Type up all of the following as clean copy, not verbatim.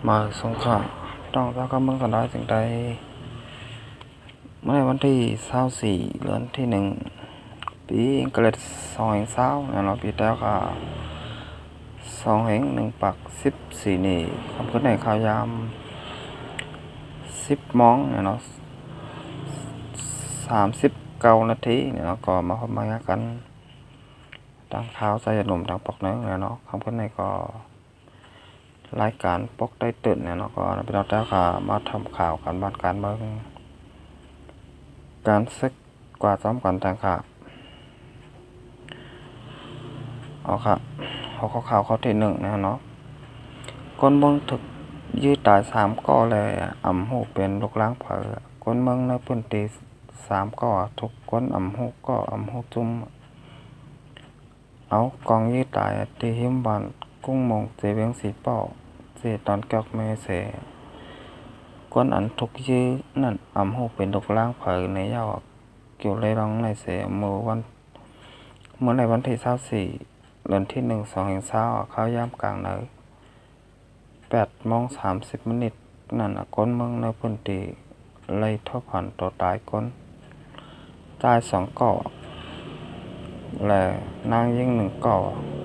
มาสงขลาต้องเจ้าก็มึงกันได้ถึงได้เมื่อวันที่24เดือนที่1 ปีอังกฤษ2020เนี่ยเนาะปีแล้วก็2/1/14นี่คำขึ้นในข่าวยาม10 โมงเนี่ยเนาะ39 นาทีเนี่ยเนาะก็มาพบมากันตั้งข่าวใส่หนุ่มทางปอกเนื้อเนี่ยเนาะคำขึ้นในก็รายการปกได้ตื่นเนี่ยเนาะก็เป็นเราแล้วก็มาทำข่าวกันบ้านการเมืองการศึกกว่าซ้อมกันต่างค่ะเอาค่ะเขาข่าวข้อที่1นะเนาะคนเมืองถึกยืดตาย3ก่อเลยอ่ำหูเป็นลูกล้างเผอคนเมืองในพื้นที่3ก่อทุกคนอ่ำหูก็อ่ำหูจุ่มเอากองยืดตายที่หิมบานกุ้งมงเจเวียงสีป่อเจตอนเกอกเมเสคนอันทุกยื้อนั่นอ่ำหูเป็นลูกล้างเผอในยาวเกี่ยวเลยร้องในเสเมื่อในวันที่24เดือนที่1/2เขาย่ำกลางเหนือ8:30นั่นคนเมืองในพื้นที่เลยทบหันตัวตายคนตาย2ก่อและนางยิง1ก่อ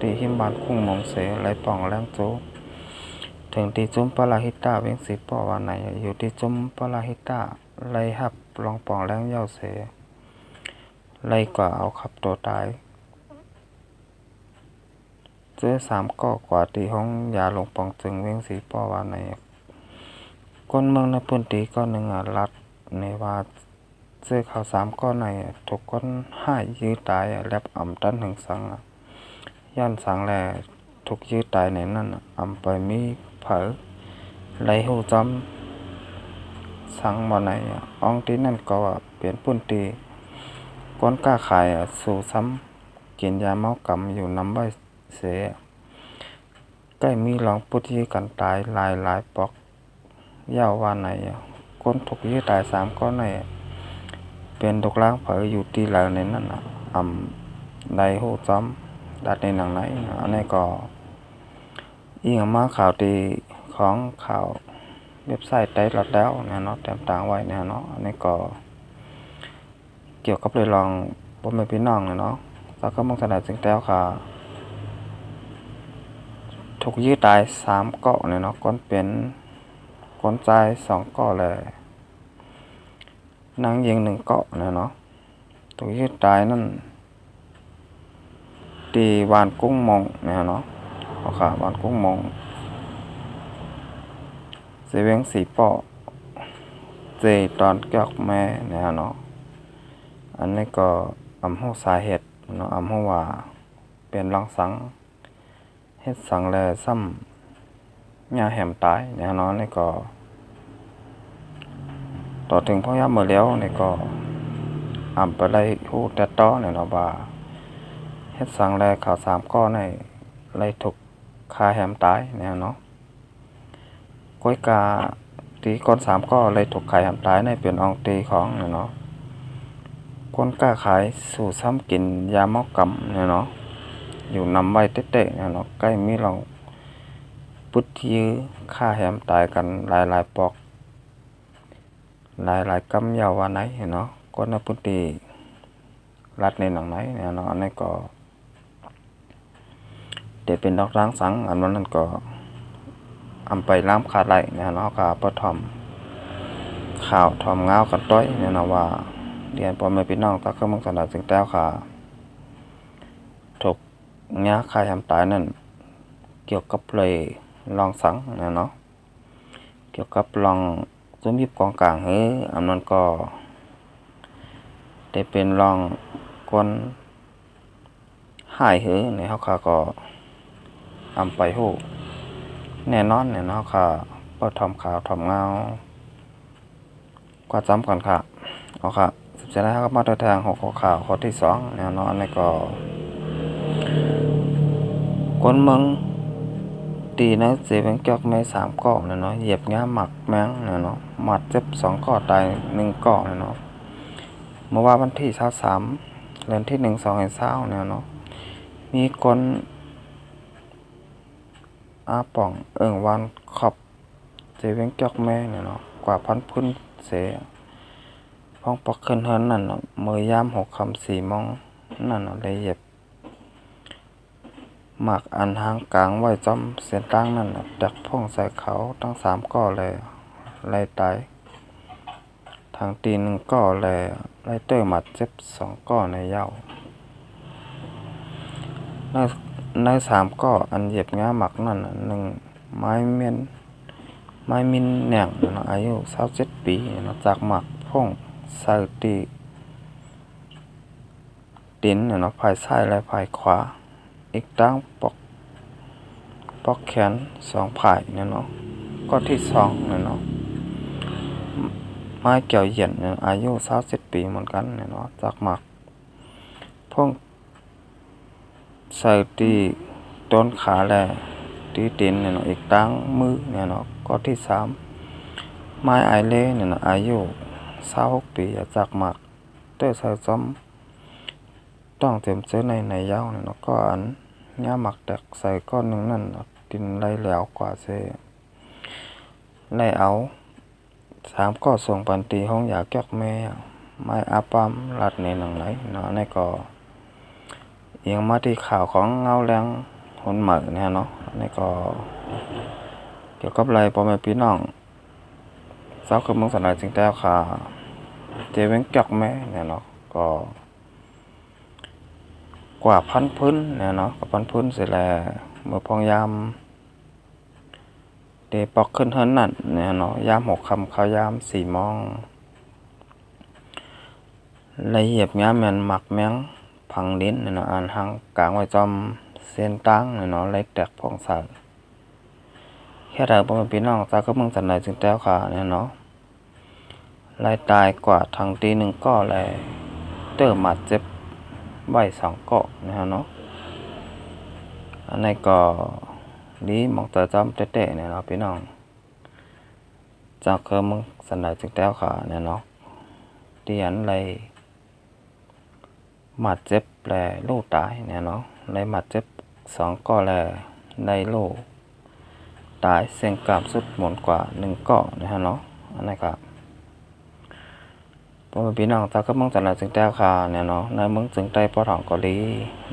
ที่หิมบานคุ้งมงเสเลยป่องแรงจูถึงที่จุ้มปลาฮิตาเวียงสีป่อวันไหนอยู่ที่จุ้มปลาฮิตาเลยหับลองป่องแรงเย้าเสเลยกว่าเอาขับตัวตายเจอ3ก่อกว่าที่ห้องยาลงปองจึงเวียงสีป่อวันไหนคนเมืองในพื้นที่ก็หนึ่งรัฐในว่าเจอข่าว3ก่อในทุกคนหายยื้อตายแลบอ่ำตันถึงสังย่านสังแลทุกยื้อตายในนั้นอ่ำไปมีเผอไหลหูจำสังบ่ในอองที่นั่นก็เปลี่ยนพื้นที่คนกล้าขายสู่ซ้ำกินยาเมากำอยู่น้ำใบเสียใกล้มีหลองปุถีกันตายหลายปอกยาวว่าไหนคนถูกยื้อตาย3ก้อนในเป็นดกล้างเผยอยู่ที่หลังในนั้นอ่ำได้หูจำดัดในหนังไหนอันนี้ก็อีกมาข่าวตีของข่าวเว็บไซต์ได้หลอดแล้วนะเนาะแต้มต่างไว้นะเนาะอันนี้ก็เกี่ยวกับเรื่องลองบ่แม่นพี่น้องเนาะแล้วก็มึงสนายจึงแต้วค่ะถูกยื้อตาย3เกาะเนี่ยเนาะคนเป็นคนใจ2เกาะเลยนางยิง1เกาะเนี่ยเนาะถูกยื้อตายนั่นตีวานกุ้งมงเนี่ยเนาะเอาค่ะวานกุ้งมงเสเวียงสีป่อเจตอนเกอกแม่เนี่ยเนาะอันนี้ก็อำหูสาเหตุเนาะอำหูว่าเป็นรังสังเฮ็ดสังแลซ้ำยาแหมตายเนี่ยเนาะนี่ก็ต่อถึงพ่อยามมื้อแล้วนี่ก็อำไปได้ฮู้แต่ต่อเนี่ยเนาะว่าเฮ็ดสังแลข่าว3ก้อในเลยถูกคาแหมตายเนี่ยเนาะก้อยกาตีก้อน3ก้อเลยถูกขายแหมตายในเป็นอองตีของเนี่ยเนาะคนกล้าขายสู่ซ้ำกินยาเมากำเนี่ยเนาะอยู่นำไว้เตะๆเนี่ยเนาะใกล้มีลองปุดยื้อฆ่าแหมตายกันหลายปอกหลายกำยาววันไหนเนาะคนในพื้นที่รัฐในหนังไหนเนี่ยเนาะอันนี้ก็เดี๋ยวเป็นดอกร้างสังอันนั้นก็อำไปล้ำขาดไหลเนี่ยเนาะก็ปฐมข่าวทอมเงากันต้อยเนี่ยเนาะว่าเรียนพ่อแม่พี่น้องตะเข้าเมืองสนามจึงแต้วค่ะถูกเงี้ยคายทำตายนั่นเกี่ยวกับเลยลองสังนะเนาะเกี่ยวกับลองซุ้มยิบกองกลางอันนั้นก็ได้เป็นลองคนหายในเขาค่ะก็อำไปหูแน่นอนเนี่ยเนาะค่ะเปิดทอมข่าวทอมเงากว่าจำก่อนค่ะเอาค่ะสุดท้ายครับมาทางหัวข่าวข้อที่2เนี่ยเนาะอันนี้ก็คนเมืองตีนะเสียเป็นเกี่ยวไม่3ก้อเนาะเหยียบง่าหมักแมงเนาะหมัดเจ็บ2ก้อตาย1ก้อเนาะเมื่อวันที่23เดือนที่1/2เนาะมีคนอาป่องวันขอบ เวียงจอกแม่เนี่ยเนาะกว่าพันพื้นเสพ้องปอกขึ้นเฮินนั่นเนาะมือยาม6 ค่ำ 4 โมงนั่นเนาะเลยเย็บหมักอันหางกลางไว้จอมเส้นตั้งนั่นเนาะดักพ่องใส่เขาทั้ง3 ก้อเลยไล่ตายทางตี1 ก้อเลยไล่เตอร์หมัดเจ็บ2 ก้อในเย้าใน3 ก้ออันเย็บงาหมักนั่นน่ะ1ไม้มินแหน่งเนาะอายุ27 ปีเนาะจากหมักพ่องใส่ตีดินเนาะภายซ้ายและภายขวาอีกตั้งปอกแขน2 ภายเนี่ยเนาะก้อที่2เนี่ยเนาะไม้เกี่ยวเหยียนเนี่ยอายุ27 ปีเหมือนกันเนี่ยเนาะจากหมักพ่องใส่ตีต้นขาและตีดินเนี่ยเนาะอีกตั้งมือเนี่ยเนาะก้อที่3ไม้ไอเล่เนี่ยเนาะอายุ26 ปีจากหมักเตอร์ใส่ซ้อมต้องเต็มเจอในเย้าเนี่ยเนาะก็อันหญ้าหมักแตกใส่ก้อนหนึ่งนั่นดินไหลแหลวกว่าเซไล่เอา3 ก้อส่งปันตีห้องยาแก้แม่ไม้อาปามลัดในหนังไหนเนาะในก็เอียงมาที่ข่าวของเงาแรงหนเหมือเนี่ยเนาะในก็เกี่ยวกับไรพ่อแม่พี่น้องสาวคือเมืองสนายจึงแต้วค่ะเจเว้งแก้แม่เนี่ยเนาะก็กว่าพันพื้นเนี่ยเนาะกับพันพื้นเสร็จแล้วเมื่อพองยามเดปอกขึ้นเฮินนั่นเนี่ยเนาะยาม6 ค่ำเขายาม4 โมงละเอียบงามแม่นหมักแมงพังลิ้นเนี่ยเนาะอันหางกลางไว้จอมเส้นตั้งเนี่ยเนาะเล็กแตกพ่องใส่แค่ใดบ่เป็นพี่น้องจากก็เมืองสันใดจึงแต้วค่ะเนี่ยเนาะไล่ตายกว่าทางตี1 ก้อแลเตอร์หมัดเจ็บใบ2 ก้อนะฮะเนาะอันนี้ก็ดีมองแต่จอมเตะๆเนี่ยเนาะพี่น้องจากก็เมืองสันใดจึงแต้วค่ะเนี่ยเนาะที่อันไรหมัดเจ็บแลลูกตายเนี่ยเนาะในหมัดเจ็บ2 ก้อแลในลูกตายเสียงกล้ามสุดหมดกว่า1 ก้อนะฮะเนาะอันนี้ครับพ่อแม่พี่น้องจากก็เมืองสันใดจึงแต้วค่ะเนี่ยเนาะในเมืองจึงใต้ปอทองเกาหลี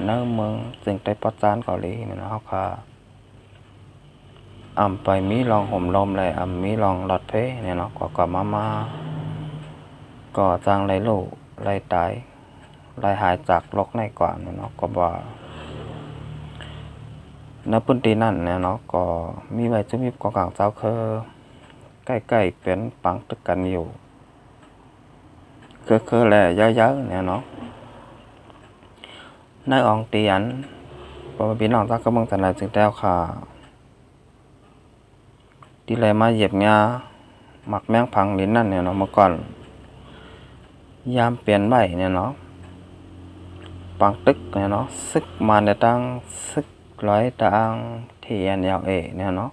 ในเมืองจึงใต้ปอจานเกาหลีเนี่ยเนาะค่ะไปมีลองห่มลมเลยมีลองหลอดเพเนี่ยเนาะกว่ามาก็จางไรลูกไรตายไรหายจากโรคในกว่าเนี่ยเนาะก็ว่าในพื้นที่นั่นเนี่ยเนาะก็มีใบจุมีกองกลางเจ้าคือใกล้ๆเป็นปังตึกกันอยู่คือแหละเยอะๆเนี่ยเนาะในอองเตียนพอพี่น้องจากก็เมืองสันใดจึงแต้วค่ะที่ไรมาเหยียบงาหมักแมงพังลิ้นนั่นเนี่ยเนาะเมื่อก่อนยามเปลี่ยนใบเนี่ยเนาะปังตึกเนี่ยเนาะซึกมาในตั้งซึกร้อยตังที่NLAเนี่ยเนาะ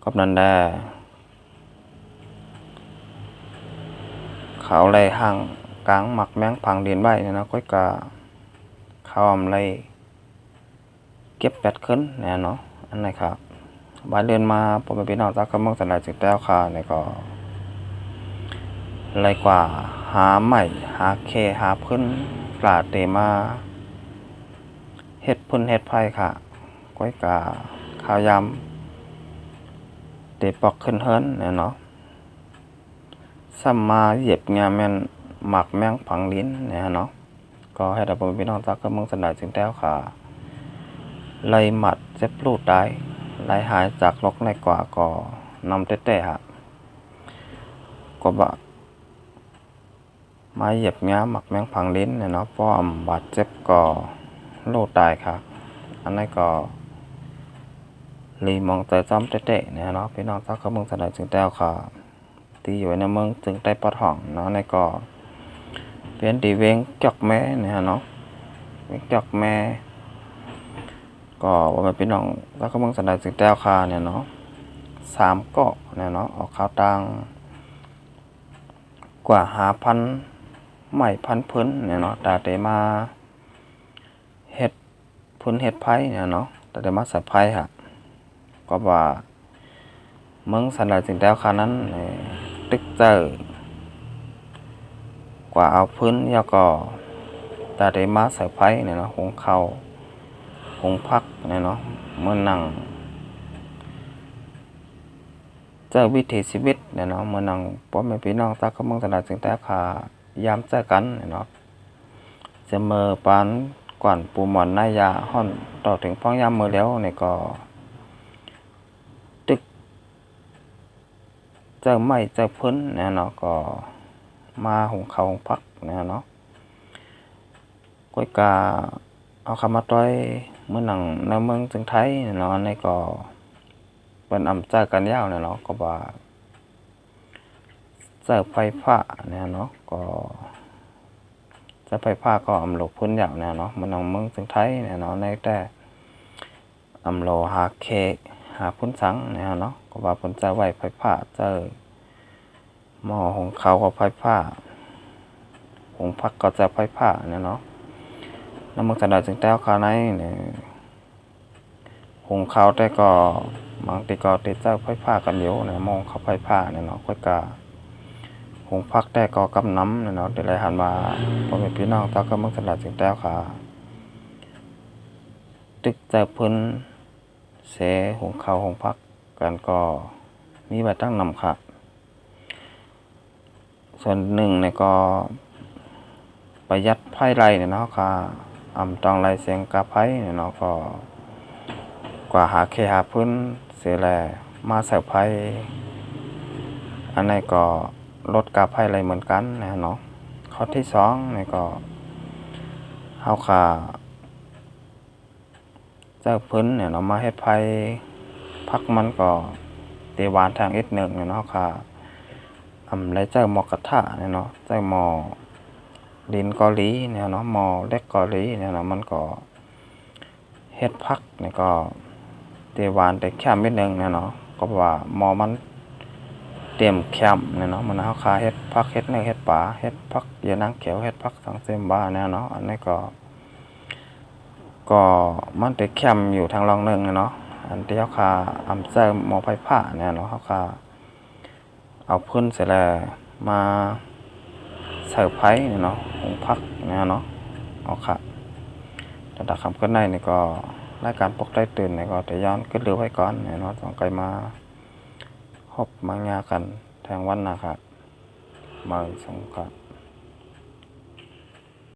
ก็นั่นแหละเขาเลยห่างกลางหมักแมงพังลิ้นใบเนี่ยเนาะก็กะเขาเลยเก็บ8 ขึ้นเนี่ยเนาะอันไหนครับบ้านเรือนมาผมเป็นพี่น้องจากกำเมืองสันใดจึงแต้วค่ะเนี่ยก็ไรกว่าหาใหม่หาเคหาพื้นปลาเตมาเฮ็ดพื้นเฮ็ดไผ่ค่ะก้อยกาข้าวยำเตปอกขึ้นเฮินเนี่ยเนาะซ้ำมาเหยียบงาแม่นหมักแมงผังลิ้นเนี่ยเนาะก็ให้เราเป็นพี่น้องจากกำเมืองสันใดจึงแต้วค่ะไล่หมัดเจ็บลูกตายไล่หายจากโรคในกว่าก็นำเตะๆฮะก็บะมาเหยียบงาหมักแมงพังลิ้นเนี่ยเนาะเพราะบาดเจ็บก็ลูกตายค่ะอันนี้ก็ลีมองแต่จอมเตะๆเนี่ยเนาะพี่น้องจากเมืองสันใดจึงแต้วค่ะที่อยู่ในเมืองจึงใต้ปอทองเนาะในก็เป็นตีเวงจอกแม่เนี่ยเนาะเวงจอกแม่ก็ว่าเป็นพี่น้องแล้วก็เมืองสันใดจึงแต้วค่ะเนี่ยเนาะ3 ก้อเนี่ยเนาะออกข่าวต่างกว่า5,000 ไหม่พันพื้นเนี่ยเนาะแต่เดมาเฮ็ดพื้นเฮ็ดไผ่เนี่ยเนาะแต่เดมาใส่ไผ่ค่ะก็ว่า มึงสันหลายสิ่งแล้วคานั้นตึกเจอกว่าเอาพื้นยาก็ตาได้มาใส่ไฟเนี่ยเนาะหุงข้าวหุงพักเนี่ยเนาะเมื่อนั่งเจอวิถีชีวิตเนี่ยเนาะเมื่อนั่งพ่อแม่พี่น้องตาเขาเมืองตลาดสิ่งแต่ขายามเจอกันเนี่ยเนาะจะเมื่อปานก่อนปูหมอนนายาห่อนต่อถึงพ้องยามมือแล้วเนี่ยก็ตึกเจอไม้เจอพื้นเนี่ยเนาะก็มาหุงข้าวหุงพักเนี่ยเนาะก้อยกาเอาคำมาต้อยเมื่อหนังในเมืองจึงไทยเนาะในก็เป็นอำเจอกันยาวเนาะก็ว่าเจอไฟฟ้าเนี่ยเนาะก็จะไฟฟ้าก็อำโลพื้นยาวเนี่ยเนาะเมื่อหนังเมืองจึงไทยเนี่ยเนาะในแต่อำโลหาเคหาพื้นสังเนี่ยเนาะก็ว่าผลจะไหวไฟฟ้าเจอหม้อหุงข้าวก็ไฟฟ้าหุงพักก็จะไฟฟ้าเนี่ยเนาะน้ำมันจะได้จึงแต้วข้าวในเนี่ยหุงข้าวแต่ก็บางทีก็ติดเจ้าไฟฟ้ากันอยู่เนี่ยมองเขาไฟฟ้าเนี่ยเนาะค่อยกาหุงพักแต่ก็กำน้ำเนี่ยเนาะเดี๋ยวไรหันมาพอเป็นพี่น้องตาก็มันจะได้จึงแต้วค่ะตึกเจ้าพื้นเสหุงข้าวหุงพักกันก็มีไว้ตั้งนำค่ะส่วนหนึ่งเนี่ยก็ประหยัดไพ่ไรเนี่ยเนาะค่ะอำตองไรเสียงกาไพ่เนี่ยเนาะก็กว่าหาเคหาพื้นเสียแลมาใส่ไพ่อันนี้ก็ลดกาไพ่ไรเหมือนกันนะเนาะข้อที่สองเนี่ยก็เฮาค่ะเจ้าพื้นเนี่ยเนาะมาเฮ็ดไพ่พักมันก็เตวานทางอีกหนึ่งเนี่ยเนาะค่ะไรเจ้าหมอกระทะเนี่ยเนาะเจ้าหมอดินเกาหลีเนี่ยเนาะหมอเล็กเกาหลีเนี่ยเนาะมันก็เฮ็ดพักเนี่ยก็เตวานแต่แค่นิดนึงเนี่ยเนาะก็ว่าหมอมันเตรียมแคมเนี่ยเนาะมันเฮาคาเฮ็ดพักเฮ็ดเนื้อเฮ็ดปลาเฮ็ดพักเยนางเขียวเฮ็ดพักสังเซมบ้าเนี่ยเนาะอันนี้ก็มันแต่แคมอยู่ทางรองนึงเนาะอันที่เฮาคาอำเจ้าหมอไฟผ้าเนี่ยเนาะเฮาคาเอาพื้นเสร็จแล้วมาใส่ไผ่เนาะหุงพักเนี่ยเนาะเอาค่ะแต่ดักคำขึ้นในนี่ก็รายการปกได้ตื่นนี่ก็แต่ย้อนก็เหลือไว้ก่อนเนี่ยเนาะต้องไกลมาฮบมางากันแทงวันนะครับมาสงครับ